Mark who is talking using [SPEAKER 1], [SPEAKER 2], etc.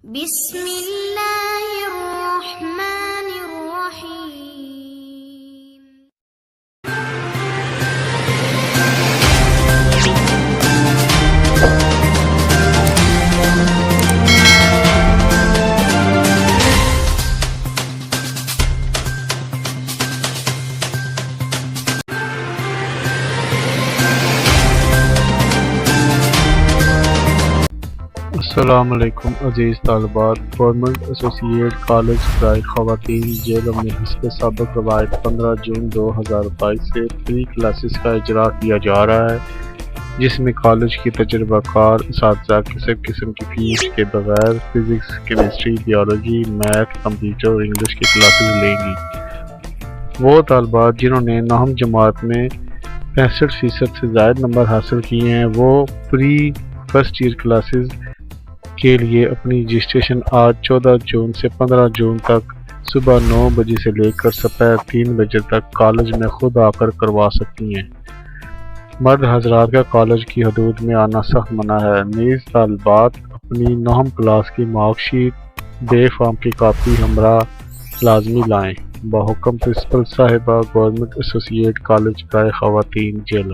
[SPEAKER 1] बिस्मिल्लाहिर्रहमानिर्रहीम।
[SPEAKER 2] अस्सलाम वालेकुम अजीज़ तालिबात। गवर्नमेंट एसोसिएट कॉलेज बराए ख़वातीन जेल में हिस्ब सबक रवायत 15 जून 2022 से फ्री क्लासेस का इजरा किया जा रहा है, जिसमें कॉलेज की तजुर्बाकार असातिज़ा किसी किस्म की फीस के बगैर physics, chemistry, biology, math, computer और इंग्लिश की क्लासेस लेंगी। वो तालिबात जिन्होंने नवम जमात में 65% से ज़ायद नंबर हासिल किए हैं, वो प्री फर्स्ट ईयर क्लासेस के लिए अपनी रजिस्ट्रेशन आज 14 जून से 15 जून तक सुबह 9 बजे से लेकर दोपहर 3 बजे तक कॉलेज में खुद आकर करवा सकती हैं। मर्द हजरात का कॉलेज की हदूद में आना सख्त मना है। नीज़ तालिबात अपनी 9वीं क्लास की मार्कशीट, बे फॉर्म की कापी हमरा लाजमी लाएँ। बहुकम प्रिंसिपल साहिबा, गवर्नमेंट एसोसिएट कॉलेज बराए ख़वातीन जेल।